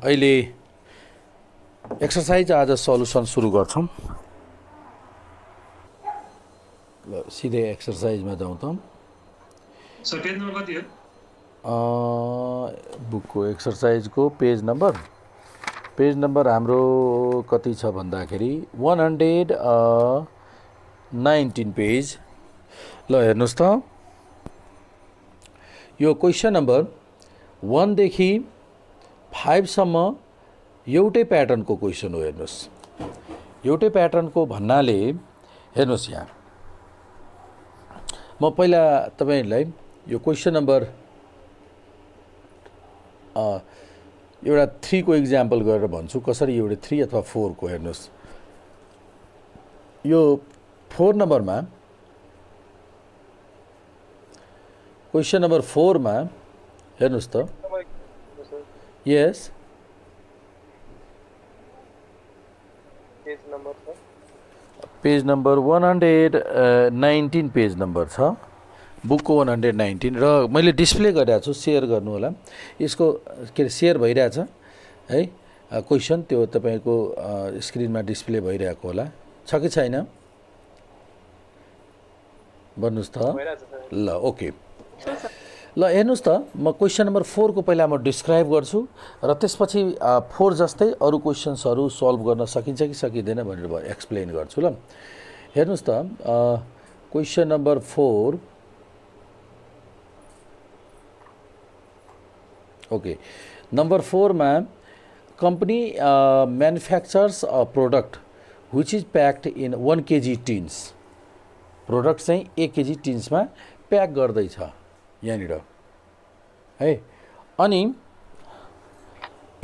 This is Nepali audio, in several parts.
अहिले एक्सरसाइज आज सल्युसन सुरु गर्छौं। ल सिधै एक्सरसाइजमा जाउँ त। सर पेज नम्बर कति हो? बुकको एक्सरसाइजको पेज नम्बर हाम्रो कति छ भन्दाखेरि 119 पेज। ल हेर्नुस् त, यो क्वेशन नम्बर 1 देखि 5 सम्म एउटै प्याटर्नको क्वेशन हो। हेर्नुस्, एउटै प्याटर्नको भन्नाले हेर्नुस्, यहाँ म पहिला तपाईहरुलाई यो क्वेशन नम्बर एउटा 3 को एक्जाम्पल गरेर भन्छु कसरी एउटा 3 अथवा 4 को। हेर्नुस्, यो 4 नम्बरमा क्वेशन नम्बर 4 मा हेर्नुस् त। यस, पेज नम्बर 119 पेज नम्बर छ, बुकको 119। र मैले डिस्प्ले गरेको छु, सेयर गर्नु होला। यसको के सेयर भइरहेछ है क्वेशन, त्यो तपाईको स्क्रिनमा डिस्प्ले भइरहेको होला। छ कि छैन भन्नुस् त। ल ओके, ल हेर्नुस् त, म क्वेशन नम्बर 4 को पहिला म डिस्क्राइब गर्छु र त्यसपछि 4 जस्तै अरु क्वेशन्सहरु सल्भ गर्न सकिन्छ कि सकिदैन भनेर एक्सप्लेन गर्छु। ल हेर्नुस् त, क्वेशन नम्बर 4। ओके, नम्बर 4 मा company manufactures a product which is packed in 1 kg tins. Product चाहिँ 1 kg टिन्स में पैक गर्दै छ यहाँनिर है। अनि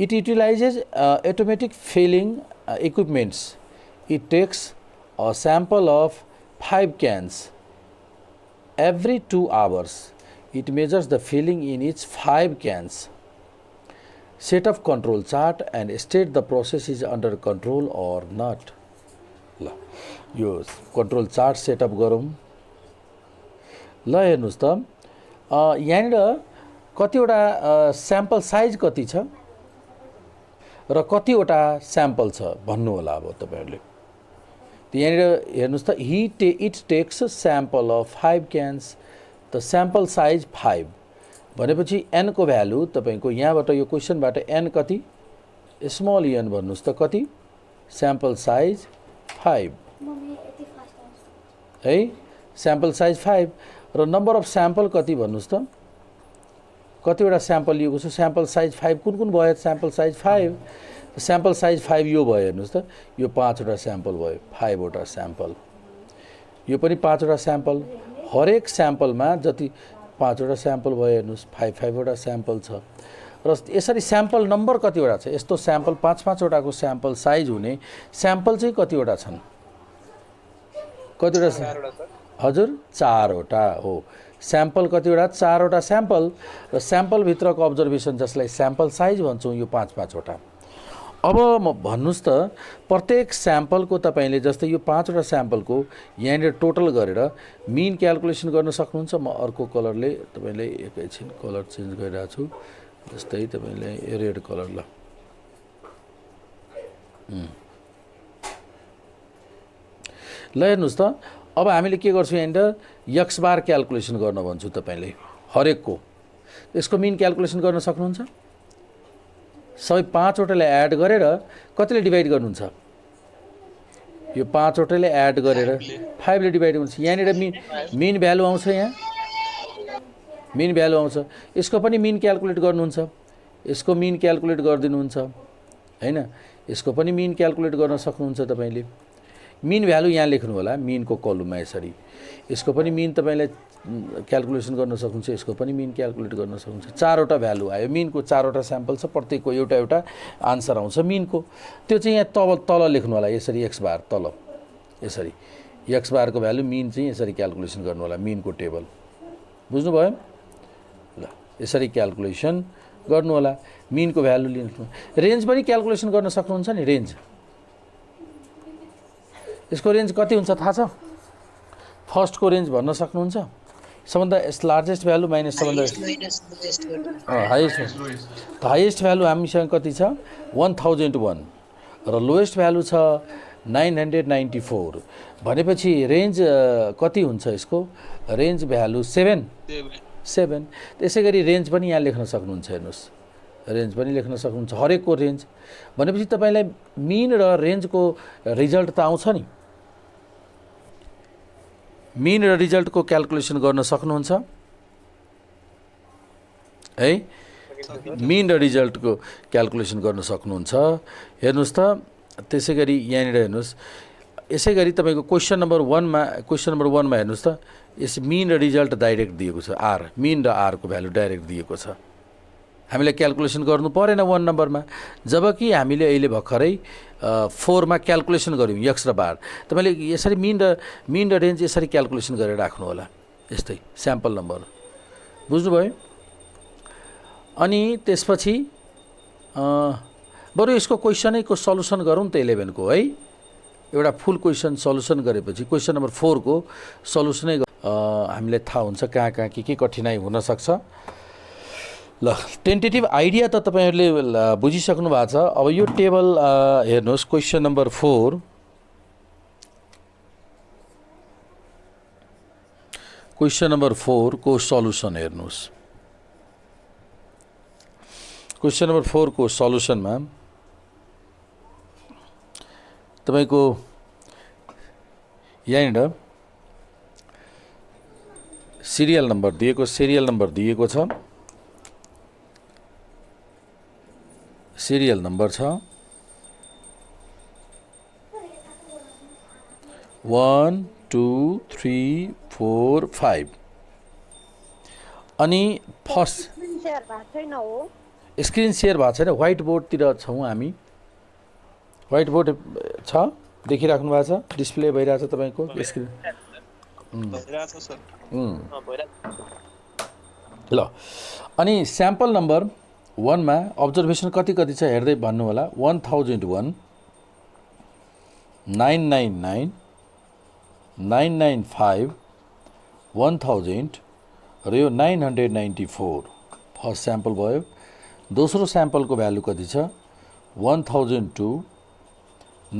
it utilises automatic filling equipments. It takes a sample of 5 cans every 2 hours. It measures the filling in each 5 cans. Set up control chart and state the process is under control or not. ल यो control chart सेटअप गरौँ। ल हेर्नुस् त, यहाँनिर कतिवटा स्याम्पल साइज कति छ र कतिवटा स्याम्पल छ भन्नु होला। अब तपाईहरुले यहाँनिर हेर्नुस् त, it takes sample of 5 cans, the sample size 5 भनेपछि n को भ्यालु तपाईको यहाँबाट यो क्वेशनबाट n कति, स्मल n भन्नुस् त, कति स्याम्पल साइज 5 है। स्याम्पल साइज 5 र नम्बर अफ स्याम्पल कति भन्नुस् त, कतिवटा स्याम्पल लिएको छ। स्याम्पल साइज 5 कुन कुन भयो? स्याम्पल साइज 5, स्याम्पल साइज 5 यो भयो। हेर्नुस् त, यो 5 वटा स्याम्पल भयो, 5 वटा स्याम्पल, यो पनि 5 वटा स्याम्पल। हरेक स्याम्पलमा जति 5 वटा स्याम्पल भयो, हेर्नुस् 5 वटा स्याम्पल छ। र यसरी स्याम्पल नम्बर कतिवटा छ? यस्तो स्याम्पल 5 वटाको स्याम्पल साइज हुने स्याम्पल चाहिँ कतिवटा छन्? कतिवटा? हजुर 4 वटा हो। स्याम्पल कतिवटा? 4 वटा स्याम्पल। र स्याम्पल भित्रको अब्जर्भेसन जसलाई स्याम्पल साइज भन्छौं, यो 5 वटा। अब म भन्नुस् त, प्रत्येक स्याम्पलको तपाईले जस्तै यो 5 वटा स्याम्पलको यहाँनिर टोटल गरेर मिन क्याल्कुलेसन गर्न सक्नुहुन्छ। म अर्को कलरले तपाईले एकैछिन कलर चेन्ज गरिरहेको छु, जस्तै तपाईले यो रेड कलर। ल हेर्नुस् त, अब हामीले के गर्छौं, यहाँनिर एक्स बार क्याल्कुलेसन गर्न भन्छु तपाईले हरेकको। यसको मिन क्याल्कुलेसन गर्न सक्नुहुन्छ। सबै 5 वटाले एड गरेर कतिले डिभाइड गर्नुहुन्छ? यो 5 वटाले एड गरेर 5 ले डिभाइड हुन्छ। यहाँनिर मिन भ्यालु आउँछ, यहाँ मिन भ्यालु आउँछ। यसको पनि मिन क्याल्कुलेट गर्नुहुन्छ, यसको मिन क्याल्कुलेट गरिदिनुहुन्छ हैन। यसको पनि मिन क्याल्कुलेट गर्न सक्नुहुन्छ तपाईले। मिन भ्यालु यहाँ लेख्नु होला, मिनको कलममा यसरी। यसको पनि मिन तपाईले क्याल्कुलेसन गर्न सक्नुहुन्छ, यसको पनि मिन क्याल्कुलेट गर्न सक्नुहुन्छ। 4 वटा भ्यालु आयो, मिनको 4 वटा स्याम्पल छ, प्रत्येकको एउटा एउटा आन्सर आउँछ मिनको। त्यो चाहिँ यहाँ तल लेख्नु होला, यसरी एक्स बार तल, यसरी एक्स बारको भ्यालु मिन चाहिँ यसरी क्याल्कुलेसन गर्नु होला, मिनको टेबल। बुझ्नुभयो? ल यसरी क्याल्कुलेसन गर्नु होला, मिनको भ्यालु लिनु। रेन्ज पनि क्याल्कुलेसन गर्न सक्नुहुन्छ नि। रेन्ज, यसको रेन्ज कति हुन्छ थाहा छ? फर्स्ट को रेन्ज भन्न सक्नुहुन्छ? सबभन्दा लार्जेस्ट भ्यालु माइनस सबभन्दा हाइएस्ट त हाइएस्ट भ्यालु हामीसँग कति छ 1001 र लोएस्ट भ्यालु छ 994 भनेपछि रेन्ज कति हुन्छ यसको रेन्ज भ्यालु 7 त्यसै गरी रेन्ज पनि यहाँ लेख्न सक्नुहुन्छ हेर्नुहोस् रेन्ज पनि लेख्न सक्नुहुन्छ हरेकको रेन्ज भनेपछि तपाईलाई मिन र रेन्जको रिजल्ट त आउँछ नि मिन र रिजल्टको क्याल्कुलेसन गर्न सक्नुहुन्छ है मिन र रिजल्टको क्याल्कुलेसन गर्न सक्नुहुन्छ हेर्नुहोस् त त्यसै गरी यहाँनिर हेर्नुहोस् यसै गरी तपाईँको क्वेसन नम्बर 1 मा हेर्नुहोस् त यस मिन र रिजल्ट डाइरेक्ट दिएको छ आर मिन र आर को भ्यालु डाइरेक्ट दिएको छ हामीले क्याल्कुलेसन गर्नु परेन 1 नम्बरमा जबकि हामीले अहिले भर्खरै 4 मा क्याल्कुलेसन गर्यौं x र बार तपाईले यसरी मिन र रेन्ज यसरी क्याल्कुलेसन गरेर राख्नु होला यस्तै स्याम्पल नम्बर बुझ्नुभयो अनि त्यसपछि बरु यसको क्वेसनको सल्युसन गरौँ त 11 को है एउटा फुल क्वेसन सल्युसन गरेपछि क्वेसन नम्बर 4 को सल्युसनै हामीलाई थाहा हुन्छ कहाँ के कठिनाइ हुन सक्छ ल टेन्टेटिभ आइडिया त तपाईहरुले बुझिसक्नु भएको छ अब यो टेबल हेर्नुहोस् क्वेसन नम्बर 4 क्वेसन नम्बर 4 को सल्युसन हेर्नुहोस् क्वेसन नम्बर 4 को सल्युसनमा तपाईको यहाँनिर सिरियल नम्बर दिएको छ सिरियल नम्बर छ 1 2 3 4 5 अनि फर्स्ट स्क्रिन सेयर भएको छैन व्हाइट बोर्डतिर छौं हामी व्हाइट बोर्ड छ देखिराख्नु भएको छ डिस्प्ले भइरहेछ तपाईको स्क्रिन भइरहेछ सर ल अनि स्याम्पल नम्बर 1 मा अब्जर्भेसन कति छ हेर्दै भन्नु होला 1001 999 995 1000 र यो 994 फर्स्ट स्याम्पल भयो दोस्रो स्याम्पल को भ्यालु कति छ 1002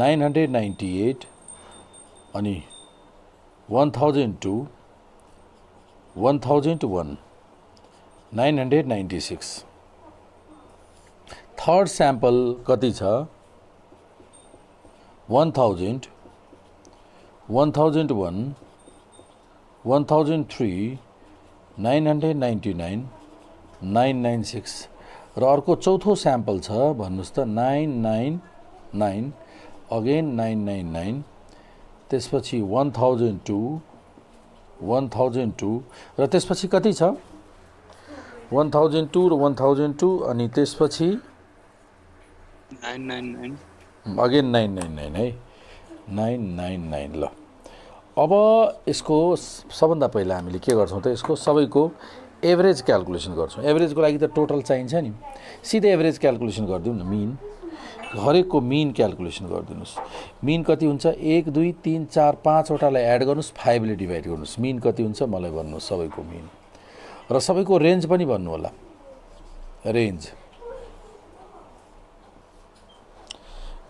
998 अनि 1002 1001 996 थर्ड स्याम्पल कति छ 1000 1001 1003 999 996 र अर्को चौथो स्याम्पल छ भन्नुस् त 999 अगेन 999 त्यसपछि 1002 1002 र त्यसपछि कति छ 1002 र 1002 अनि त्यसपछि 999 अगेन 999 है 999 ल अब यसको सबभन्दा पहिला हामीले के गर्छौं त यसको सबैको एभरेज क्याल्कुलेसन गर्छौं एभरेजको लागि त टोटल चाहिन्छ नि सिधै एभरेज क्याल्कुलेसन गर्दियौ न मिन हरेकको मिन क्याल्कुलेसन गर्दिनुस् मिन कति हुन्छ 1 2 3 4 5 वटालाई एड गर्नुस् 5 ले डिभाइड गर्नुस् मिन कति हुन्छ मलाई भन्नुस् सबैको मिन र सबैको रेन्ज पनि भन्नु होला रेन्ज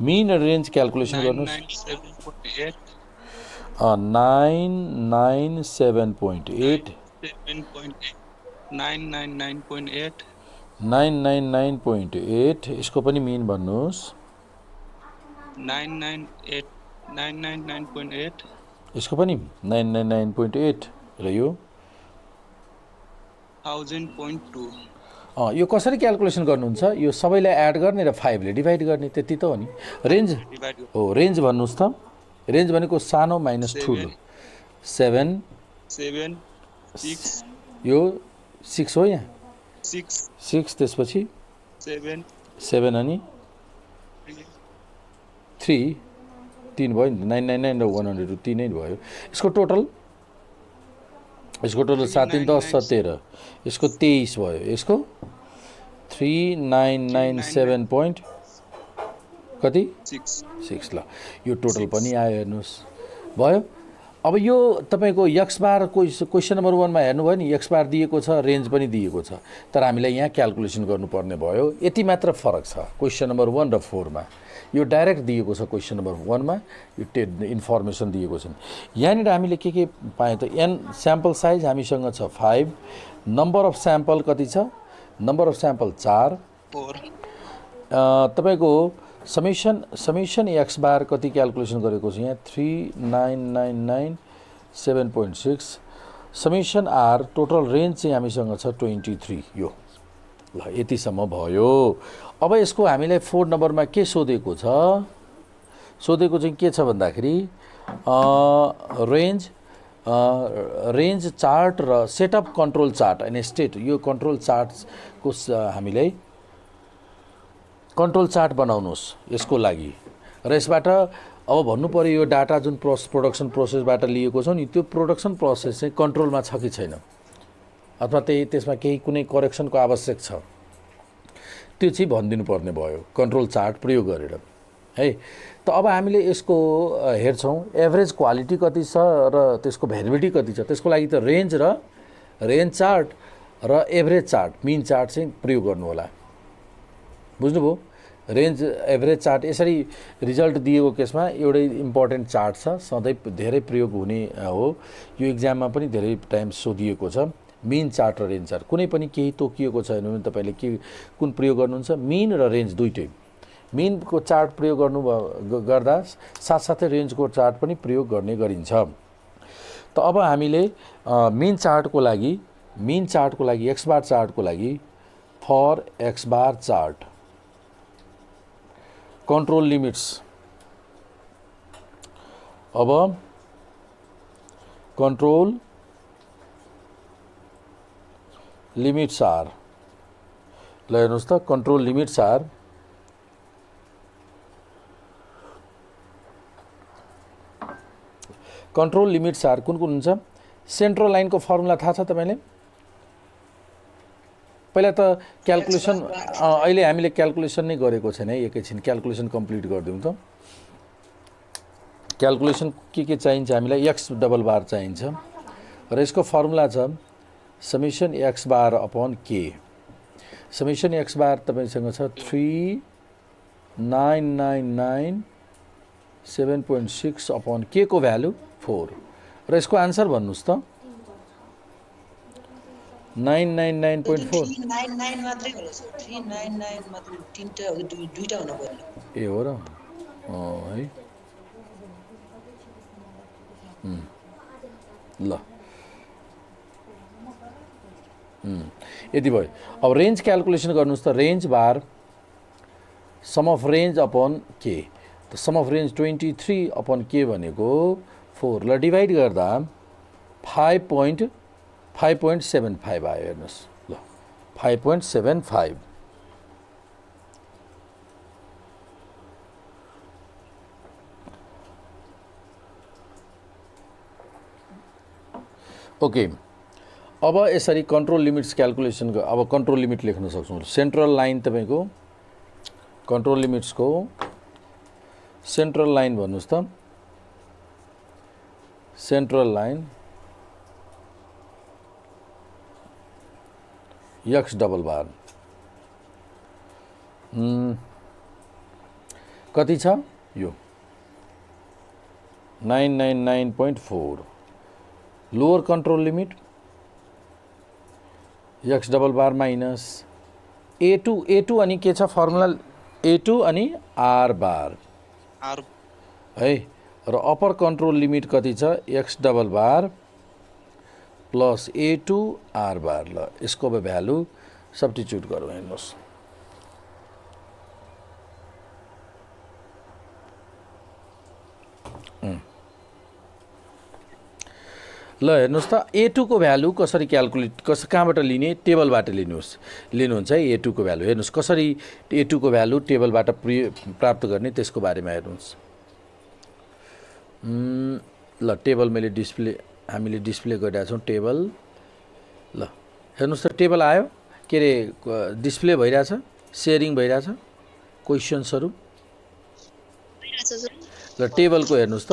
मिन र रेन्ज क्याल्कुलेसन गर्नुस् 997.8 999.8 यसको पनि मिन भन्नुस् 999.8 यसको पनि 999.8 र यो 1000.2 यो कसरी क्याल्कुलेसन गर्नुहुन्छ यो सबैलाई एड गर्ने र 5 ले डिभाइड गर्ने त्यति त हो नि रेन्ज हो रेन्ज भन्नुस् त रेन्ज भनेको सानो माइनस ठुलो 7 6 यो 6 हो यहाँ 6 त्यसपछि 7 अनि 3 भयो नि 999 र 102 तीनै भयो यसको टोटल 7 3 10 17 यसको 23 भयो यसको 3997 point कति 6 ल यो टोटल पनि आयो हेर्नुस् भयो अब यो तपाईको एक्स बार क्वेसन नम्बर 1 मा हेर्नुभयो नि एक्स बार दिएको छ रेन्ज पनि दिएको छ तर हामीलाई यहाँ क्याल्कुलेसन गर्नुपर्ने भयो यति मात्र फरक छ क्वेसन नम्बर 1 र 4 मा यो डाइरेक्ट दिएको छ क्वेसन नम्बर 1 मा यो इन्फर्मेसन दिएको छ यहाँनिर हामीले के पाए त एन स्याम्पल साइज हामीसँग छ 5 नम्बर अफ स्याम्पल कति छ नम्बर अफ स्याम्पल 4 तपाईको समेसन एक्स बार कति क्याल्कुलेसन गरेको छ यहाँ 3999 7.6 समेसन आर टोटल रेन्ज चाहिँ हामीसँग छ 23 यो ल यतिसम्म भयो अब यसको हामीलाई 4 नम्बरमा के सोधेको चाहिँ के छ भन्दाखेरि रेन्ज चार्ट र setup control chart and state यो कन्ट्रोल चार्टको हामीलाई कन्ट्रोल चार्ट बनाउनुहोस् यसको लागि र यसबाट अब भन्नु पर्यो यो डाटा जुन प्रोडक्सन प्रोसेसबाट लिएको छ नि त्यो प्रोडक्सन प्रोसेस चाहिँ कन्ट्रोलमा छ कि छैन अथवा त्यसमा केही कुनै करेक्सनको आवश्यक छ त्यो चाहिँ भनिदिनु पर्ने भयो कन्ट्रोल चार्ट प्रयोग गरेर है त अब हामीले यसको हेर्छौँ एभरेज क्वालिटी कति छ र त्यसको भ्यालिडिटी कति छ त्यसको लागि त रेन्ज चार्ट र एभरेज चार्ट मिन चार्ट चाहिँ प्रयोग गर्नु होला बुझ्नुभयो रेन्ज एभरेज चार्ट यसरी रिजल्ट दिएको केसमा एउटै इम्पोर्टेन्ट चार्ट छ सधैँ धेरै प्रयोग हुने हो यो एक्जाममा पनि धेरै टाइम सोधिएको छ मिन चार्ट र रेन्ज चार्ट कुनै पनि केही तोकिएको छैन भने तपाईले के कुन प्रयोग गर्नुहुन्छ मिन र रेन्ज दुईटै मिनको चार्ट प्रयोग गर्दा साथसाथै रेन्जको चार्ट पनि प्रयोग गर्ने गरिन्छ त अब हामीले मिन चार्टको लागि एक्स बार चार्टको लागि for X bar chart control limits अब control limits are ल हेर्नुस् त control limits are कुन हुन्छ सेन्ट्रल लाइनको फर्मुला थाहा छ तपाईले पहिला त क्याल्कुलेसन अहिले हामीले क्याल्कुलेसन नै गरेको छैन है एकैछिन क्याल्कुलेसन कम्प्लिट गरिदिउँ त क्याल्कुलेसन के चाहिन्छ हामीलाई एक्स डबल बार चाहिन्छ र यसको फर्मुला छ समेसन एक्स बार अपन के समेसन एक्स बार तपाईसँग छ 3999 7.6 अपन के को भ्यालु 4 र यसको आन्सर भन्नुस् त 999.4 399 मात्रै होला सर 399 मात्र तीनटा दुईटा हुन पर्यो ए हो र है ल यति भयो अब रेन्ज क्याल्कुलेसन गर्नुस् त range bar sum of range upon के त सम अफ रेन्ज 23 अपन के भनेको 4 ल डिभाइड गर्दा 5.75 आयो हेर्नुस् ल 5.75 ओके अब यसरी कन्ट्रोल लिमिट्स क्याल्कुलेसन अब कन्ट्रोल लिमिट लेख्न सक्छौं सेन्ट्रल लाइन तपाईको कन्ट्रोल लिमिट्सको सेन्ट्रल लाइन भन्नुस् त central line X double bar कति छ यो 999.4 lower control limit X double bar minus a2 अनि के छ फर्मुला a2 अनि r बार है र अपर कंट्रोल लिमिट कति छ एक्स डबल बार प्लस a2 r बार ल यसको भ्यालु सब्स्टिट्युट गरौँ हेर्नुस् ल हेर्नुस् त a2 को भ्यालु कसरी क्याल्कुलेट कहाँबाट लिने टेबलबाट लिनुहुन्छ है a2 को भ्यालु हेर्नुस् कसरी a2 को भ्यालु टेबलबाट प्राप्त गर्ने त्यसको बारेमा हेर्नुस् ल टेबल मैले हामीले डिस्प्ले गरिरहेका छौं टेबल ल हेर्नुस् त टेबल आयो के रे डिस्प्ले भइरहेछ शेयरिङ भइरहेछ क्वेशन्सहरु ल टेबलको हेर्नुस् त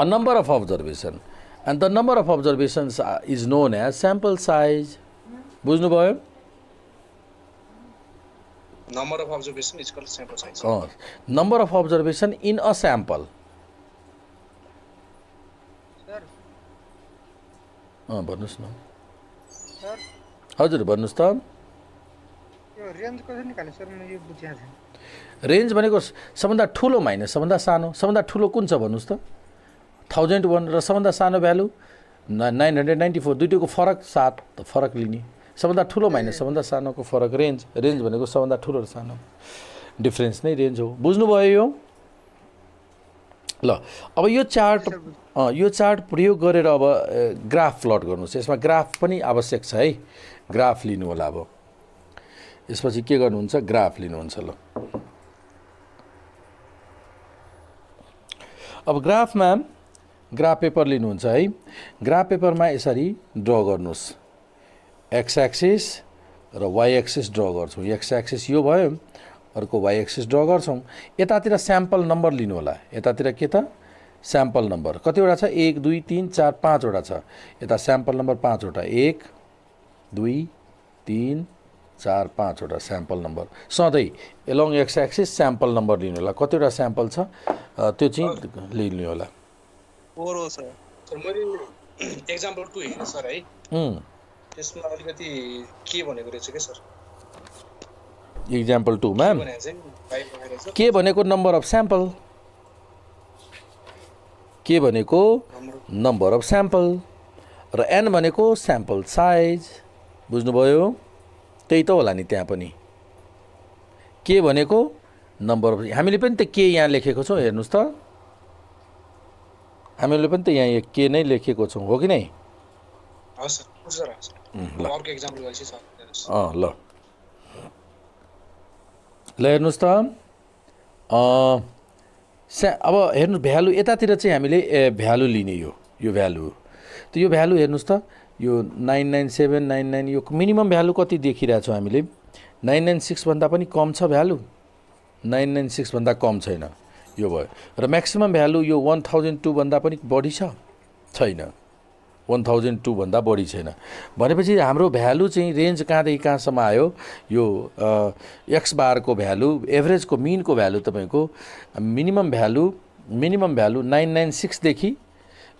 a number of observation, and the number of observations is known as sample size. बुझ्नुभयो? Number of observation is called sample size. Number of observation in a sample. Sir भन्नुहोस् न। सर हजुर भन्नुहोस् त। यो रेन्ज कसरी निकाल्ने सर म यो बुझ्या छैन। रेन्ज भनेको सबभन्दा ठुलो माइनस सबभन्दा सानो, सबभन्दा ठुलो कुन छ भन्नुहोस् त? 1001 र सबभन्दा सानो भ्यालु 994, दुईटैको फरक 7 त फरक लिने। सबभन्दा ठुलो माइनस सबभन्दा सानोको फरक रेन्ज। रेन्ज भनेको सबभन्दा ठुलो र सानो डिफरेन्स नै रेन्ज हो। बुझ्नुभयो यो? ल अब यो चार्ट प्रयोग गरेर अब ग्राफ प्लट गर्नुहोस्। यसमा ग्राफ पनि आवश्यक छ है। ग्राफ लिनु होला। अब यसपछि के गर्नुहुन्छ? ग्राफ लिनुहुन्छ। ल अब ग्राफमा ग्राफ पेपर लिनुहुन्छ है। ग्राफ पेपरमा यसरी ड्र गर्नुहोस्। एक्स एक्सिस र वाइ एक्सिस ड्र गर्छौँ। एक्स एक्सिस यो भयो, अर्को वाइ एक्सिस ड्र गर्छौँ। यतातिर स्याम्पल नम्बर लिनु होला। यतातिर के त? स्याम्पल नम्बर कतिवटा छ? 1 2 3 4 5 वटा छ। यता स्याम्पल नम्बर 5 वटा। 1 2 3 4 5 वटा स्याम्पल नम्बर। सधैँ along x axis sample number लिनु होला। कतिवटा स्याम्पल छ त्यो चाहिँ लिनु होला। 4 हो सर। सर मैले एक्जाम्पल 2 हेरेँ सर है। त्यसमा अलिकति के भनेको रहेछ के सर? एक्जाम्पल 2 मा भनेको चाहिँ 5 भनेको रहेछ। के भनेको? Number of sample. के भनेको? Number of sample. र एन भनेको स्याम्पल साइज। बुझ्नुभयो? त्यही त होला नि त्यहाँ पनि। के भनेको? Number of. हामीले पनि त के यहाँ लेखेको छौँ हेर्नुहोस् त। हामीले पनि त यहाँ के नै लेखेको छौँ हो कि नै? हस् सर, सर ल अर्को एक्जाम्पल गर्छु सर। ल ल हेर्नुहोस् त। अब हेर्नु भ्यालु यतातिर चाहिँ हामीले भ्यालु लिने। यो भ्यालु त यो भ्यालु हेर्नुहोस् त। यो 99799 यो मिनिमम भ्यालु कति देखिरहेको छौँ हामीले? 996 भन्दा पनि कम छ भ्यालु। 996 भन्दा कम छैन। यो भयो। र म्याक्सिमम भ्यालु यो 1002 भन्दा पनि बढी छ? छैन। 1002 भन्दा बढी छैन। भनेपछि हाम्रो भ्यालु चाहिँ रेन्ज कहाँदेखि कहाँसम्म आयो? यो एक्स बारको भ्यालु, एभरेजको मिनको भ्यालु तपाईँको मिनिमम भ्यालु 996 देखि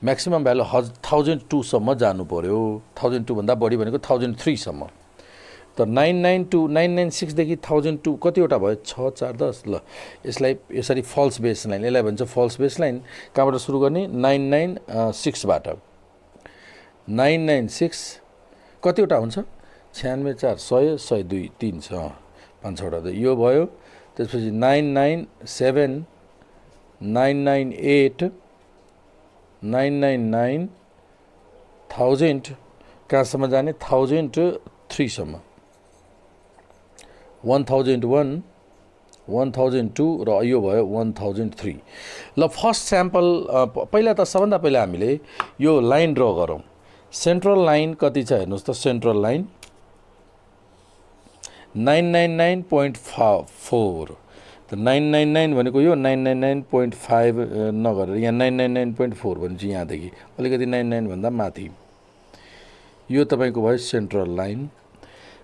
म्याक्सिमम भ्यालु 1002 सम्म जानु पर्यो। 1002 भन्दा बढी भनेको 1003 सम्म। त 996 देखि 1002 कतिवटा भयो? 6 4 10। ल यसलाई यसरी फल्स बेस लाइन, यसलाई भन्छ फल्स बेस लाइन। कहाँबाट सुरु गर्ने? 996 बाट। 996 कतिवटा हुन्छ? 96 4 100 102 3 छ 5 वटा। यो भयो। त्यसपछि 997 998 999 1000 कहाँसम्म जाने? 1003 सम्म। 1001 1002 र यो भयो 1003। ल फर्स्ट स्याम्पल पहिला त सबभन्दा पहिला हामीले यो लाइन ड्र गरौँ। सेन्ट्रल लाइन कति छ हेर्नुहोस् त। Central line 999.4। त 999 भनेको यो 999.5 नगरेर यहाँ 999.4 भनेपछि यहाँदेखि अलिकति 99 भन्दा माथि। यो तपाईँको भयो सेन्ट्रल लाइन।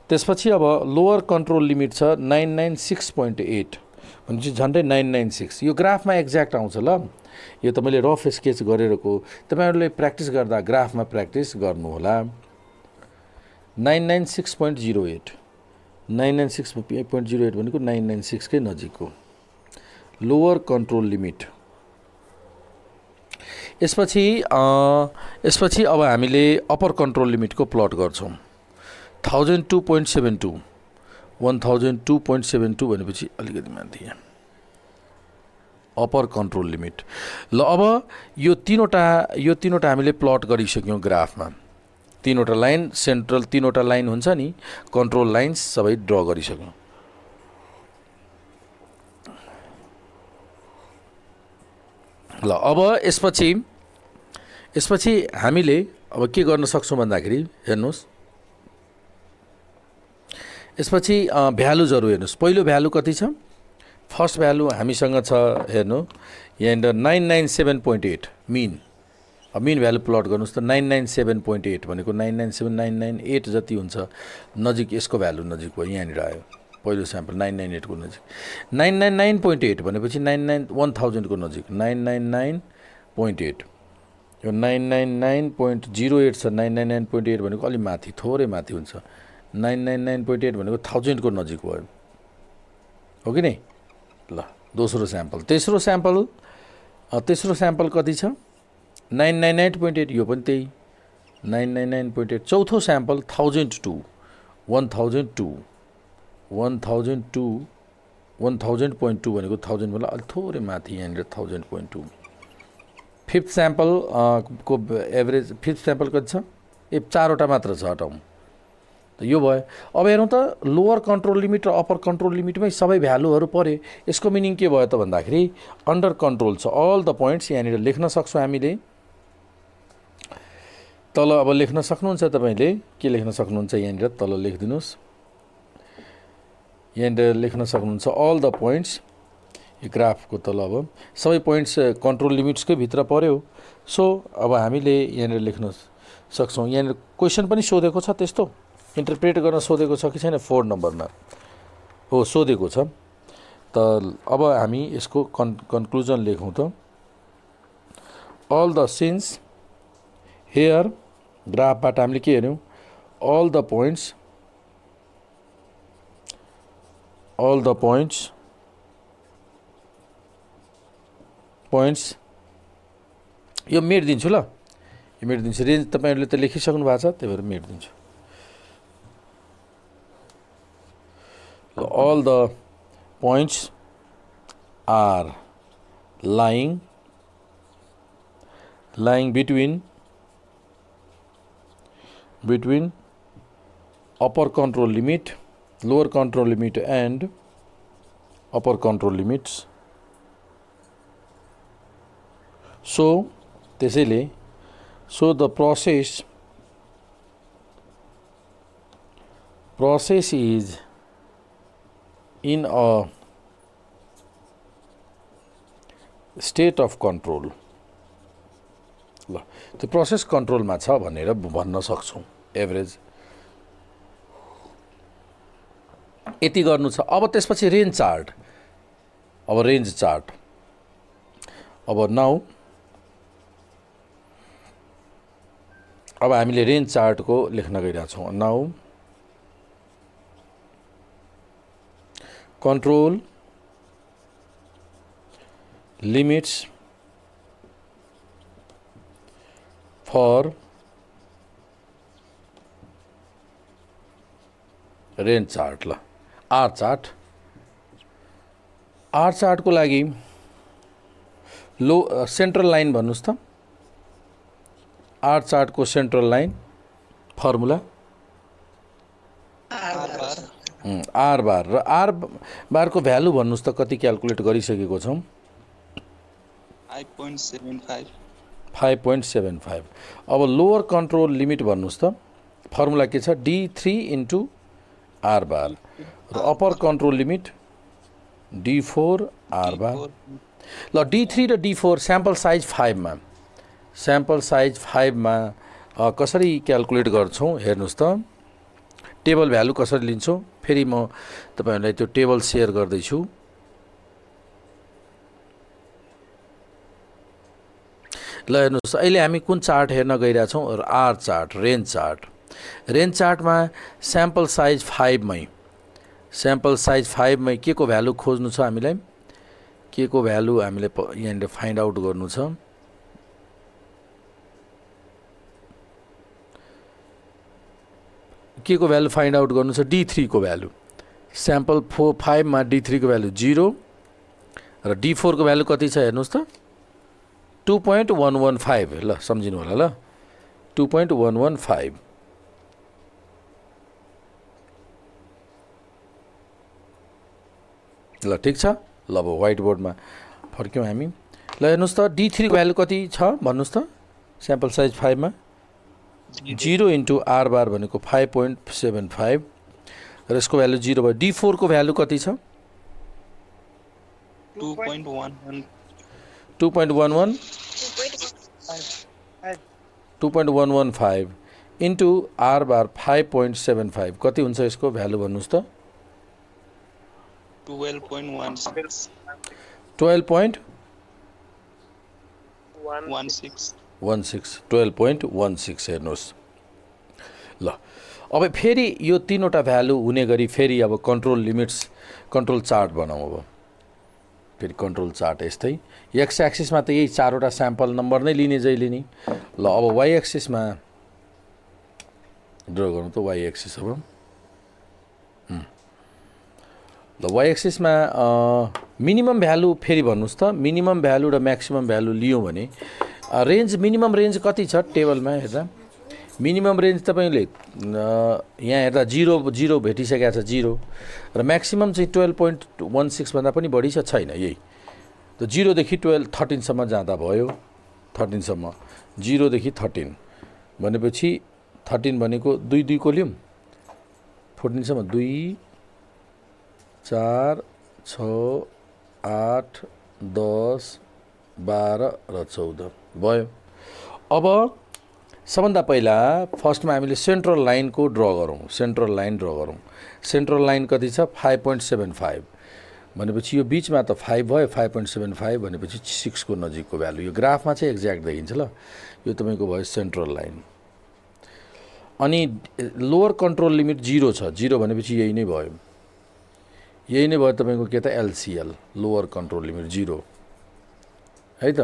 त्यसपछि अब लोअर कन्ट्रोल लिमिट छ 996.8 भनेपछि झन्डै 996। यो ग्राफमा एक्ज्याक्ट आउँछ। ल यो त मैले रफ स्केच गरेरको। तपाईँहरूले प्र्याक्टिस गर्दा ग्राफमा प्र्याक्टिस गर्नु होला। 996.08 996.08 भनेको 996 कै नजिकको लोअर कन्ट्रोल लिमिट। यसपछि अब हामीले अप्पर कन्ट्रोल लिमिटको प्लट गर्छौँ। 1002.72 1002.72 भनेपछि अलिकति माथि यहाँ अप्पर कन्ट्रोल लिमिट। ल अब यो तीनवटा हामीले प्लट गरिसक्यौँ ग्राफमा। तीनवटा लाइन सेन्ट्रल तीनवटा लाइन हुन्छ नि कन्ट्रोल लाइन्स सबै ड्र गरिसक्यौँ। ल अब यसपछि हामीले अब के गर्न सक्छौँ भन्दाखेरि हेर्नुहोस्। यसपछि भ्यालुजहरू हेर्नुहोस्। पहिलो भ्यालु कति छ? फर्स्ट भ्यालु हामीसँग छ हेर्नु यहाँनिर 997.8 मिन। मिन भ्यालु प्लट गर्नुहोस् त 997.8 भनेको 997998 जति हुन्छ नजिक यसको भ्यालु नजिक हो यहाँनिर आयो पहिलो स्याम्पल 998 को नजिक 999.8 भनेपछि 1000 को नजिक 999.8 यो 999.08 छ 999.8 भनेको अलि माथि थोरै माथि हुन्छ 999.8 भनेको 1000 को नजिक भयो हो कि नै ल दोस्रो स्याम्पल तेस्रो स्याम्पल कति छ 998.8 यो पनि त्यही 999.8 चौथो स्याम्पल 1002 1000.2 भनेको 1000 भन्दा अलि थोरै माथि यहाँनिर 1000.2 फिफ्थ स्याम्पल को एभरेज फिफ्थ स्याम्पल कति छ ए चारवटा मात्र छ हटाउँ त यो भयो अब हेरौँ त लोअर कन्ट्रोल लिमिट र अप्पर कन्ट्रोल लिमिटमै सबै भ्यालुहरू परे यसको मिनिङ के भयो त भन्दाखेरि अन्डर कन्ट्रोल छ अल द पोइन्ट्स यहाँनिर लेख्न सक्छौँ हामीले तल अब लेख्न सक्नुहुन्छ तपाईले के लेख्न सक्नुहुन्छ यहाँनिर तल लेखिदिनुस् यहाँनिर लेख्न सक्नुहुन्छ अल द पोइन्ट्स यो ग्राफको तल अब सबै पोइन्ट्स कन्ट्रोल लिमिट्सकै भित्र पर्यो सो अब हामीले यहाँनिर लेख्न सक्छौँ यहाँनिर क्वेसन पनि सोधेको छ त्यस्तो इन्टरप्रेट गर्न सोधेको छ कि छैन 4 नम्बरमा हो सोधेको छ त अब हामी यसको कन्क्लुजन लेखौँ त अल द सिन्स हियर ग्राफबाट हामीले के हेर्यौँ अल द पोइन्ट्स यो मेटिदिन्छु ल यो मेटिदिन्छु रेन्ज तपाईहरुले त लेखिसक्नु भएको छ त्यही भएर मेटिदिन्छु all the points are lying between upper control limit, lower control limit and upper control limits. So त्यसैले the process is in a state of control. ल त्यो प्रोसेस कन्ट्रोलमा छ भनेर भन्न सक्छौँ एभरेज यति गर्नु छ अब त्यसपछि रेन्ज चार्ट अब नाउ अब हामीले रेन्ज चार्टको लेख्न गइरहेका छौँ now control limits for range chart ल R chart को लागि लो सेन्ट्रल लाइन भन्नुस् त R chart को सेन्ट्रल लाइन फर्मुला R बार र R बार को भ्यालु भन्नुस् त कति क्याल्कुलेट गरिसकेको छौं 5.75 अब लोअर कन्ट्रोल लिमिट भन्नुस् त फर्मुला के छ D3 इन्टु R बार र upper control limit D4 R बार ल D3 र D4 स्याम्पल साइज 5 मा कसरी क्याल्कुलेट गर्छौं हेर्नुस् त टेबल भ्यालु कसरी लिन्छौं फेरि म तपाईहरुलाई त्यो टेबल शेयर गर्दै छु ल हेर्नुस् अहिले हामी कुन चार्ट हेर्न गइरा छौं R चार्ट रेन्ज चार्टमा स्याम्पल साइज 5 मै के को भ्यालु खोज्नु छ हामीलाई के को भ्यालु हामीले यहाँ फाइन्ड आउट गर्नु छ के को भ्यालु फाइन्ड आउट गर्नु छ D3 को भ्यालु स्याम्पल 5 मा D3 को भ्यालु 0 र D4 को भ्यालु कति छ हेर्नुस् त 2.115 ल सम्झिनु होला ल 2.115 ल ठीक छ ल अब व्हाइट बोर्डमा फर्क्यौं हामी ल हेर्नुस् त D3 को भ्यालु कति छ भन्नुस् त स्याम्पल साइज 5 मा 0 इन्टु R बार भनेको 5.75 र यसको भ्यालु 0 भयो D4 को भ्यालु कति छ 2.11 2.115 इन्टु आर बार 5.75 कति हुन्छ यसको भ्यालु भन्नुहोस् त 12.16 12.16 हेर्नुहोस् ल अब फेरि यो तीनवटा भ्यालु हुने गरी फेरि अब कन्ट्रोल लिमिट्स कन्ट्रोल चार्ट बनाऊ अब फेरि कन्ट्रोल चार्ट यस्तै एक्स एक्सिसमा त यही चारवटा स्याम्पल नम्बर नै लिने जहिले नि ल अब वाइ एक्सिसमा ड्र गर्नु त वाइ एक्सिस अब ल वाइ एक्सिसमा मिनिमम भ्यालु फेरि भन्नुहोस् त मिनिमम भ्यालु र म्याक्सिमम भ्यालु लियौँ भने रेन्ज मिनिमम रेन्ज कति छ टेबलमा हेर्दा मिनिमम रेन्ज तपाईँले यहाँ हेर्दा जिरो भेटिसकेको छ 0 र म्याक्सिमम चाहिँ 12.16 भन्दा पनि बढी छ छैन यही त 0 देखि 13 सम्म जाँदा भयो 13 सम्म 0 देखि 13 भनेपछि 13 भनेको 2 को लियौँ 14 सम्म 2 4 6 8 10 12 र 14 भयो अब सबभन्दा पहिला फर्स्टमा हामीले सेन्ट्रल लाइनको ड्र गरौँ सेन्ट्रल लाइन कति छ 5.75 भनेपछि यो बिचमा त 5 भयो 5.75 भनेपछि 6 को नजिकको भ्यालु यो ग्राफमा चाहिँ एक्ज्याक्ट देखिन्छ ल यो तपाईँको भयो सेन्ट्रल लाइन अनि लोअर कन्ट्रोल लिमिट 0 छ 0 भनेपछि यही नै भयो तपाईँको के त एलसिएल लोअर कन्ट्रोल लिमिट 0 है त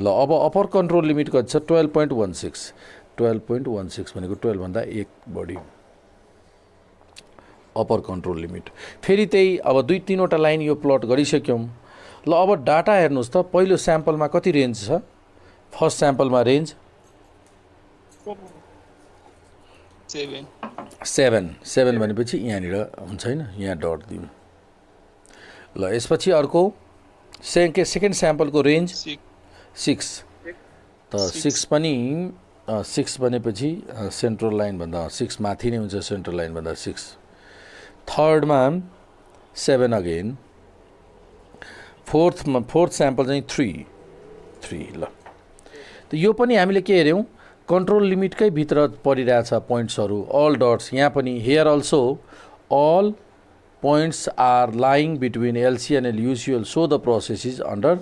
ल अब अप्पर कन्ट्रोल लिमिट कति छ 12.16 भनेको 12 भन्दा 1 बढी अप्पर कन्ट्रोल लिमिट फेरि त्यही अब 2-3 वटा लाइन यो प्लट गरिसक्यौँ ल अब डाटा हेर्नुहोस् त पहिलो स्याम्पलमा कति रेन्ज छ फर्स्ट स्याम्पलमा रेन्ज 7 भनेपछि यहाँनिर हुन्छ हैन यहाँ डट दिउँ ल यसपछि अर्को सेकेन्ड स्याम्पलको रेन्ज 6 त 6 पनि 6 भनेपछि सेन्ट्रल लाइन भन्दा 6 माथि नै हुन्छ सेन्ट्रल लाइन भन्दा 6 थर्डमा 7 अगेन फोर्थ स्याम्पल चाहिँ 3 ल त यो पनि हामीले के हेर्यौँ कन्ट्रोल लिमिटकै भित्र परिरहेछ पोइन्ट्सहरू अल डट्स यहाँ पनि here also all points are lying between LC and LUCL so the process is under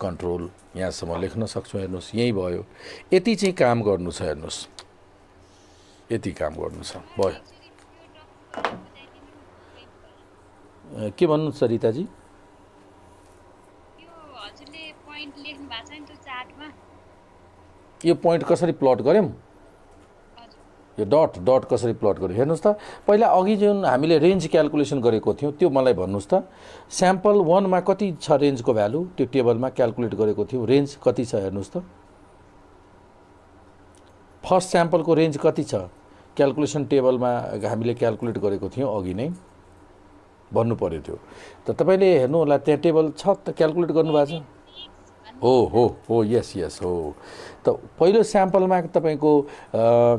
control यहाँसम्म लेख्न सक्छौँ हेर्नुहोस् यही भयो यति चाहिँ काम गर्नु छ हेर्नुहोस् यति काम गर्नु छ भयो के भन्नुहुन्छ रिताजी यो पोइन्ट कसरी प्लट गर्यौँ यो डट कसरी प्लट गर्यो हेर्नुहोस् त पहिला अघि जुन हामीले रेन्ज क्याल्कुलेसन गरेको थियौँ त्यो मलाई भन्नुहोस् त स्याम्पल 1 मा कति छ रेन्जको भ्यालु त्यो टेबलमा क्याल्कुलेट गरेको थियौँ रेन्ज कति छ हेर्नुहोस् त फर्स्ट स्याम्पलको रेन्ज कति छ क्याल्कुलेसन टेबलमा हामीले क्याल्कुलेट गरेको थियौँ अघि नै भन्नु पर्यो त्यो त तपाईँले हेर्नु होला त्यहाँ टेबल छ त क्याल्कुलेट गर्नुभएको छ हो यस हो त पहिलो स्याम्पलमा तपाईँको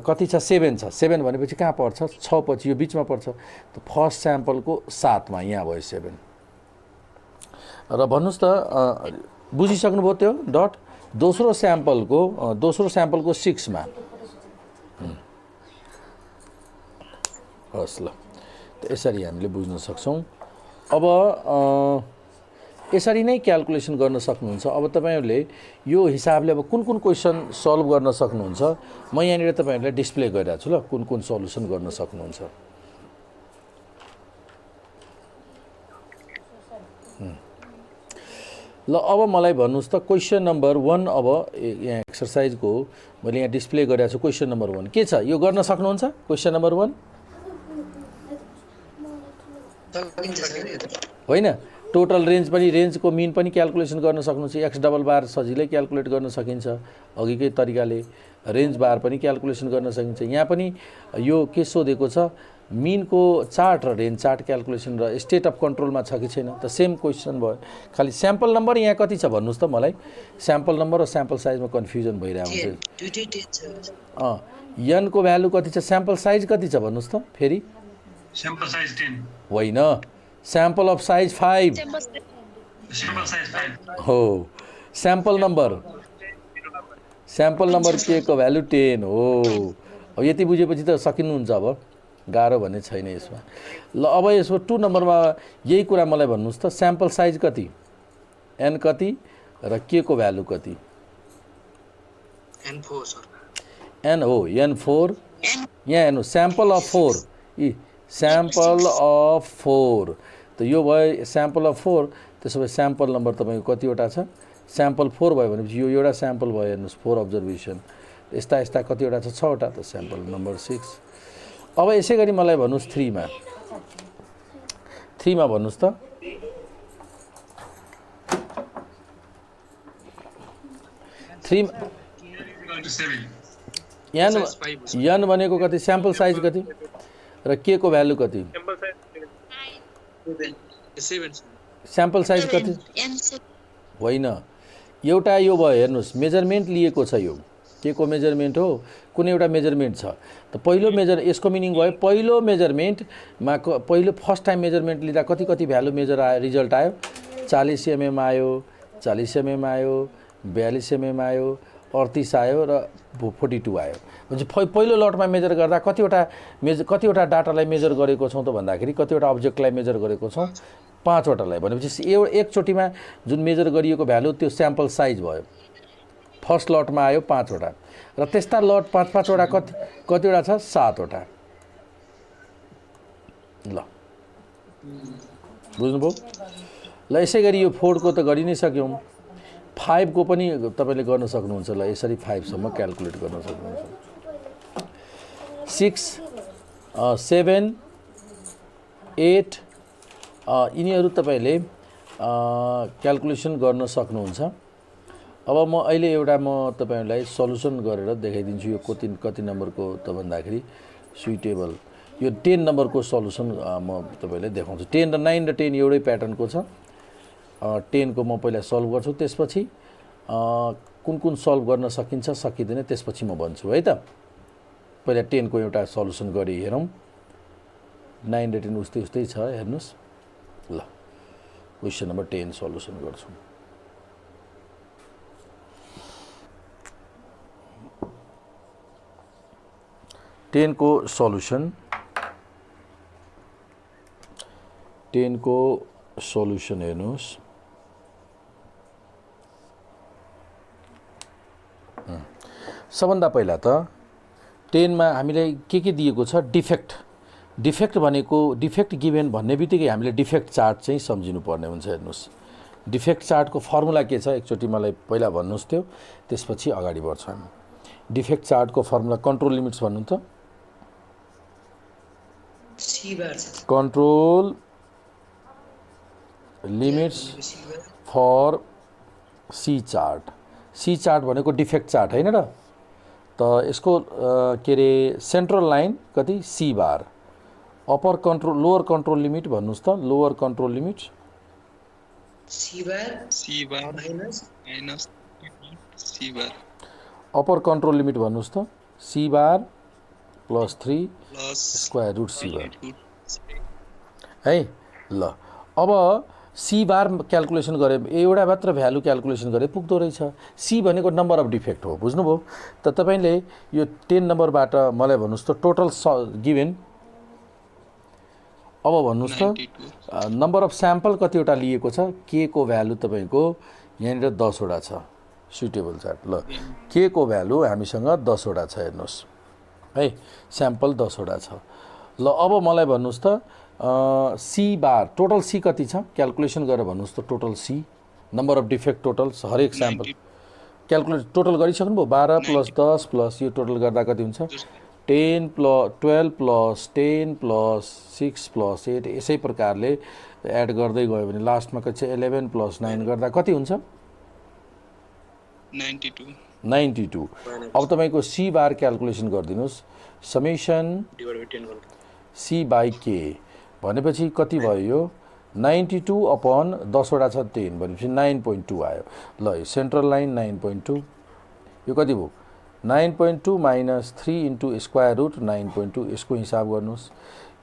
कति छ 7 छ 7 भनेपछि कहाँ पर्छ 6 पछि यो बिचमा पर्छ त फर्स्ट स्याम्पलको 7 मा यहाँ भयो 7 र भन्नुहोस् त बुझिसक्नुभयो त्यो डट दोस्रो स्याम्पलको 6 मा हस् ल त यसरी हामीले बुझ्न सक्छौँ अब यसरी नै क्याल्कुलेसन गर्न सक्नुहुन्छ अब तपाईहरुले यो हिसाबले अब कुन क्वेशन सल्भ गर्न सक्नुहुन्छ म यहाँनिर तपाईहरुलाई डिस्प्ले गरिरहेको छु ल कुन सल्युसन गर्न सक्नुहुन्छ ल अब मलाई भन्नुस् त क्वेशन नम्बर 1 अब यहाँ एक्सरसाइज को मैले यहाँ डिस्प्ले गरिरहेको छु क्वेशन नम्बर 1 के छ यो गर्न सक्नुहुन्छ क्वेशन नम्बर 1 होइन टोटल रेन्ज पनि रेन्जको मिन पनि क्याल्कुलेसन गर्न सक्नुहुन्छ एक्स डबल बार सजिलै क्याल्कुलेट गर्न सकिन्छ अघिकै तरिकाले रेन्ज बार पनि क्याल्कुलेसन गर्न सकिन्छ यहाँ पनि यो के सोधेको छ मिनको चार्ट र रेन्ज चार्ट क्याल्कुलेसन र स्टेट अफ कन्ट्रोलमा छ कि छैन त सेम क्वेशन भयो खाली स्याम्पल नम्बर यहाँ कति छ भन्नुस् त मलाई स्याम्पल नम्बर र स्याम्पल साइजमा कन्फ्युजन भइरहेको हुन्छ n को भ्यालु कति छ स्याम्पल साइज कति छ भन्नुस् त फेरि स्याम्पल साइज 10 होइन Sample of size 5. Sample size 5. हो. Sample number. स्याम्पल नम्बर के को भ्यालु 10 हो। अब यति बुझेपछि त सकिनुहुन्छ। अब गाह्रो भन्ने छैन यसमा। ल अब यसको 2 नम्बरमा यही कुरा मलाई भन्नुहोस् त, स्याम्पल साइज कति, n कति र के को भ्यालु कति? N4 sir. n हो, n4। यहाँ हेर्नु, स्याम्पल अफ 4, स्याम्पल अफ 4 त यो भयो स्याम्पल अफ 4। त्यसो भए स्याम्पल नम्बर तपाईँको कतिवटा छ? स्याम्पल 4 भयो भनेपछि यो एउटा स्याम्पल भयो। हेर्नुहोस् 4 अब्जर्भेसन, यस्ता यस्ता कतिवटा छ? 6वटा त स्याम्पल नम्बर 6। अब यसै गरी मलाई भन्नुहोस् 3 मा भन्नुहोस् त। 3 n भनेको कति? स्याम्पल साइज कति र के को भ्यालु कति? स्याम्पल साइज कति? होइन, एउटा यो भयो। हेर्नुहोस् मेजरमेन्ट लिएको छ, यो के को मेजरमेन्ट हो? कुनै एउटा मेजरमेन्ट छ त पहिलो यसको मिनिङ भयो पहिलो मेजरमेन्टमा पहिलो फर्स्ट टाइम मेजरमेन्ट लिँदा कति कति भ्यालु मेजर आयो, रिजल्ट आयो। 40 mm आयो, 40 mm आयो, 42 mm आयो, 38 आयो र 42 आयो। भनेपछि पहिलो लटमा मेजर गर्दा कतिवटा डाटालाई मेजर गरेको छौँ त भन्दाखेरि कतिवटा अब्जेक्टलाई मेजर गरेको छौँ? 5वटालाई। भनेपछि एकचोटिमा जुन मेजर गरिएको भ्यालु त्यो स्याम्पल साइज भयो। फर्स्ट लटमा आयो 5वटा र त्यस्ता लट 5-5वटा कतिवटा छ? 7वटा। ल बुझ्नुभयो? ल यसै गरी यो 4 को त गरि नै सक्यौँ। 5 को पनि तपाईँले गर्न सक्नुहुन्छ। ल यसरी 5 सम्म क्याल्कुलेट गर्न सक्नुहुन्छ। 6, 7, 8 यिनीहरू तपाईँले क्याल्कुलेसन गर्न सक्नुहुन्छ। अब म अहिले एउटा तपाईँहरूलाई सल्युसन गरेर देखाइदिन्छु। यो कति नम्बरको त भन्दाखेरि सुइटेबल यो 10 नम्बरको सल्युसन म तपाईँलाई देखाउँछु। 10 र 9 र 10 एउटै प्याटर्नको छ। 10 को म पहिला सल्भ गर्छु, त्यसपछि कुन कुन सल्भ गर्न सकिन्छ सकिँदैन त्यसपछि म भन्छु है त। पहिला 10 को एउटा सल्युसन गरी हेरौँ। 9 र 10 उस्तै उस्तै छ, हेर्नुहोस्। ल क्वेसन नम्बर 10 सल्युसन गर्छु। टेन को सल्युसन हेर्नुहोस्। सबभन्दा पहिला त 10 मा हामीलाई के दिएको छ? डिफेक्ट भनेको डिफेक्ट गिभेन भन्ने बित्तिकै हामीले डिफेक्ट चार्ट चाहिँ सम्झिनु पर्ने हुन्छ। हेर्नुहोस् डिफेक्ट चार्टको फर्मुला के छ एकचोटि मलाई पहिला भन्नुहोस् त्यो, त्यसपछि अगाडि बढ्छौँ हामी। डिफेक्ट चार्टको फर्मुला कन्ट्रोल लिमिट्स भन्नु त। Control limits for C chart. C chart भनेको डिफेक्ट चार्ट होइन र? त यसको के अरे सेन्ट्रल लाइन कति? C bar. Upper control lower control limit भन्नुहोस् त। Lower control limit C bar minus C bar. Upper control limit भन्नुहोस् त। C bar plus 3 square root C bar है। ल अब सी बार क्याल्कुलेसन गरे एउटा मात्र भ्यालु क्याल्कुलेसन गरे पुग्दो रहेछ। सी भनेको नम्बर अफ डिफेक्ट हो, बुझ्नुभयो त? तपाईँले यो 10 नम्बरबाट मलाई भन्नुहोस् त टोटल गिभेन। अब भन्नुहोस् त नम्बर अफ स्याम्पल कतिवटा लिएको छ? के को भ्यालु तपाईँको यहाँनिर 10 वटा छ। Suitable chart. ल के को भ्यालु हामीसँग 10 वटा छ, हेर्नुहोस् है। स्याम्पल 10 वटा छ। ल अब मलाई भन्नुहोस् त सी बार टोटल सी कति छ? क्याल्कुलेसन गरेर भन्नुहोस् त। Total C number of defect total हरेक स्याम्पल क्याल्कुलेट टोटल गरिसक्नुभयो। 12 प्लस 10 प्लस यो टोटल गर्दा कति हुन्छ? 10 प्लस 12 प्लस 10 प्लस 6 प्लस 8 यसै प्रकारले एड गर्दै गयो भने लास्टमा कति छ? 11 प्लस 9 गर्दा कति हुन्छ? 92। अब तपाईँको सी बार क्याल्कुलेसन गरिदिनुहोस्। समेसन सी बाई के भनेपछि कति भयो? यो 92 अपॉन 10 वटा छ 10 भनेपछि 9.2 आयो। ल सेन्ट्रल लाइन 9.2 यो कति भयो? 9.2 माइनस 3 इन्टु स्क्वायर रुट 9.2 यसको हिसाब गर्नुहोस्।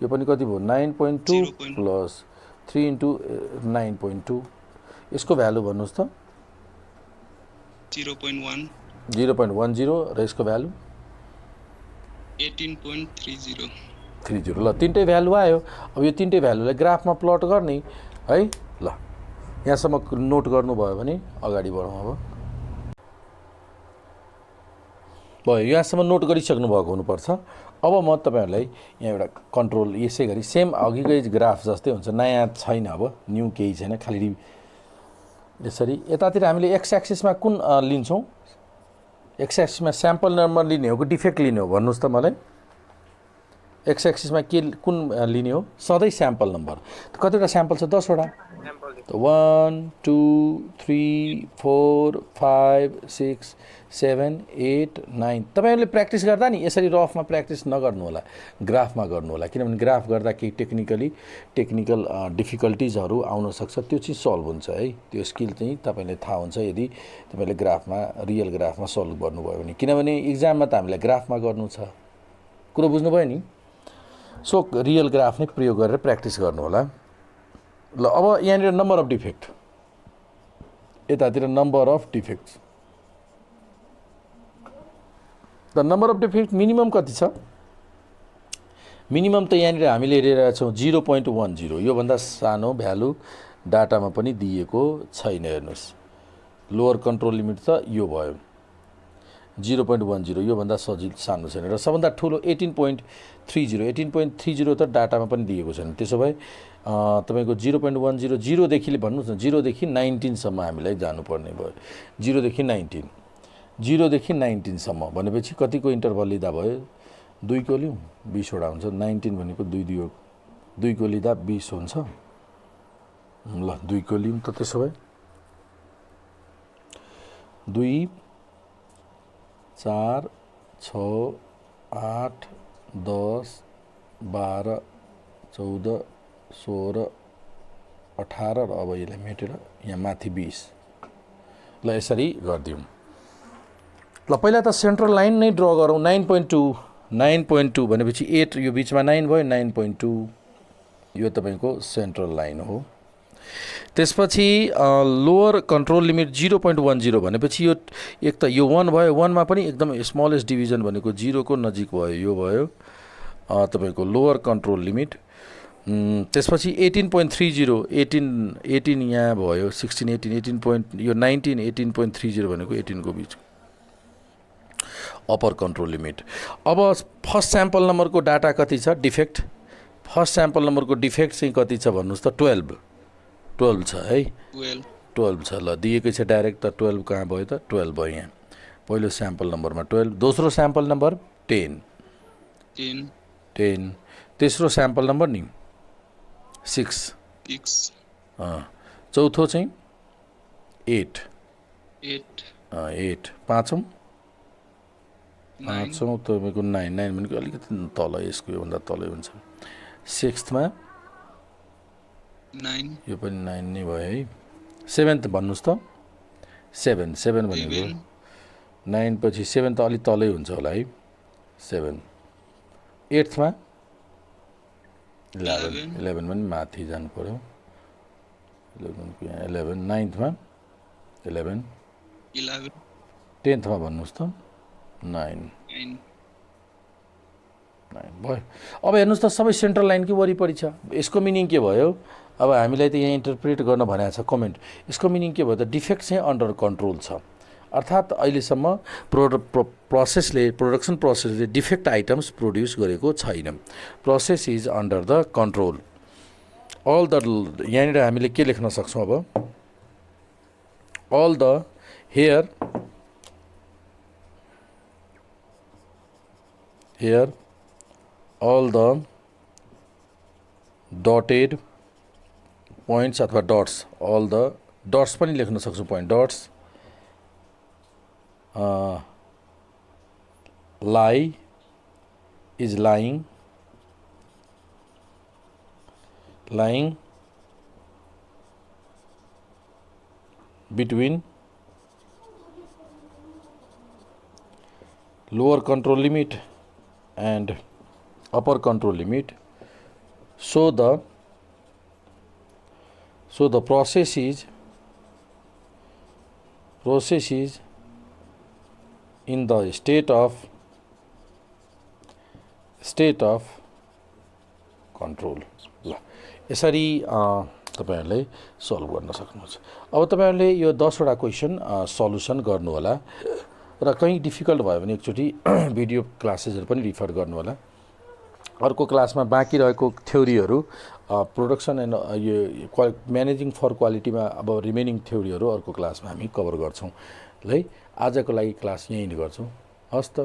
यो पनि कति भयो? 9.2 प्लस 3 इन्टु 9.2 यसको भ्यालु भन्नुहोस् त। 0.10 र यसको भ्यालु 18.30 30 ल तीनटै भ्यालु आयो। अब यो तीनटै भ्यालुलाई ग्राफमा प्लट गर्ने है। ल यहाँसम्म नोट गर्नुभयो भने अगाडि बढौँ। अब भयो, यहाँसम्म नोट गरिसक्नु भएको हुनुपर्छ। अब म तपाईहरुलाई यहाँ एउटा कन्ट्रोल यसै गरी सेम अघिकै ग्राफ जस्तै हुन्छ, नयाँ छैन, अब न्यू केही छैन, खाली यसरी यतातिर हामीले एक्स एक्सिसमा कुन लिन्छौँ? एक्स एक्सिसमा स्याम्पल नम्बर लिने हो कि डिफेक्ट लिने हो भन्नुहोस् त मलाई। एक्स एक्सिसमा के कुन लिने हो? सधैँ स्याम्पल नम्बर। कतिवटा स्याम्पल छ? 10 वटा। 1 2 3 4 5 6 7 8 9। तपाईहरुले प्र्याक्टिस गर्दा नि यसरी रफमा प्र्याक्टिस नगर्नु होला, ग्राफमा गर्नु होला, किनभने ग्राफ गर्दा केही टेक्निकल डिफिकल्टिजहरू आउन सक्छ, त्यो चाहिँ सल्भ हुन्छ है। त्यो स्किल चाहिँ तपाईलाई थाहा हुन्छ यदि तपाईले ग्राफमा रियल ग्राफमा सल्भ गर्नुभयो भने, किनभने एक्जाममा त हामीलाई ग्राफमा गर्नु छ। कुरो बुझ्नुभयो नि? सो रियल ग्राफ नै प्रयोग गरेर प्र्याक्टिस गर्नु होला। ल अब यहाँनिर नम्बर अफ डिफेक्ट, यतातिर number of defects. The number of defect minimum कति छ? मिनिमम त यहाँनिर हामीले हेरिरहेका छौँ 0.10। योभन्दा सानो भ्यालु डाटामा पनि दिएको छैन। हेर्नुहोस्, लोअर कन्ट्रोल लिमिट त यो भयो 0.10, योभन्दा सानो छैन। र सबभन्दा ठुलो 18.30। 18.30 त डाटामा पनि दिएको छैन। त्यसो भए तपाईको 0.10 0देखि भन्नुहोस् न, 0देखि 19 सम्म हामीलाई जानुपर्ने भयो। 0देखि 19, 0देखि 19 सम्म भनेपछि कतिको इन्टरभल लिँदा भयो? 2 को लिउँ 20 वटा हुन्छ। 19 भनेको 2 को लिँदा 20 हुन्छ। ल 2 को लिउँ त, त्यसो भए 2 4 6 8 10 12 14 16 18 र अब यसलाई मेटेर यहाँ माथि 20। ल यसरी गरिदिउँ। ल पहिला त सेन्ट्रल लाइन नै ड्र गरौँ। 9.2 भनेपछि 8 यो बिचमा 9 भयो। 9.2 यो तपाईको सेन्ट्रल लाइन हो। त्यसपछि लोअर कन्ट्रोल लिमिट 0.10 भनेपछि यो एक त यो 1 भयो। 1 मा पनि एकदम स्मलेस्ट डिभिजन भनेको 0 को नजिक भयो। यो भयो तपाईको लोअर कन्ट्रोल लिमिट। त्यसपछि 18.30, 18 यहाँ भयो। 16 18 यो 19 18.30 भनेको 18 को बिच अप्पर कन्ट्रोल लिमिट। अब फर्स्ट स्याम्पल नम्बरको डाटा कति छ? डिफेक्ट। फर्स्ट स्याम्पल नम्बरको डिफेक्ट चाहिँ कति छ भन्नुहोस् त? 12 छ है। 12 छ। ल दिएकै छ डाइरेक्ट त 12 कहाँ भयो त? 12 भयो यहाँ पहिलो स्याम्पल नम्बरमा 12। दोस्रो स्याम्पल नम्बर 10। तेस्रो स्याम्पल नम्बर नि 6। चौथो चाहिँ 8। पाँचौँ तपाईँको 9 भनेको अलिकति तल, यसको योभन्दा तलै हुन्छ। 6th-मा 9, यो पनि 9 नै भयो है। 7th भन्नुहोस् त? 7 भनेको 9 पछि 7 त अलिक तलै हुन्छ होला है। 7। 8th-मा 11 पनि माथि जानु पर्यो। 11 9th-मा 11 10th-मा भन्नुहोस् त? 9 भयो। अब हेर्नुहोस् त सबै सेन्ट्रल लाइनकै वरिपरि छ। यसको मिनिङ के भयो? अब हामीलाई त यहाँ इन्टरप्रेट गर्न भनेको छ कमेन्ट। यसको मिनिङ के भयो त? डिफेक्ट चाहिँ अन्डर कन्ट्रोल छ। अर्थात् अहिलेसम्म प्रोडक्सन प्रोसेसले डिफेक्ट आइटम्स प्रोड्युस गरेको छैन। Process is under the control. All the यहाँनिर हामीले के लेख्न सक्छौँ अब? All the here all the dotted points अथवा dots, all the dots पनि लेख्न सक्छौँ। point dots is lying between lower control limit and upper control limit. So the process is in the state of control. ल यसरी तपाईहरुले सल्भ गर्न सक्नुहुन्छ। अब तपाईहरुले यो 10 वटा क्वेशन सल्युसन गर्नु होला र कहीं डिफिकल्ट भयो भने एकचोटी भिडियो क्लासेसहरु पनि रिफर गर्नु होला। अर्को क्लासमा बाँकी रहेको थ्योरीहरु प्रोडक्सन एन्ड यो म्यानेजिङ फर क्वालिटीमा अब रिमेनिङ थ्योरीहरु अर्को क्लासमा हामी कभर गर्छौं। ल आजको लागि क्लास यही नै गर्छौं। हस्त।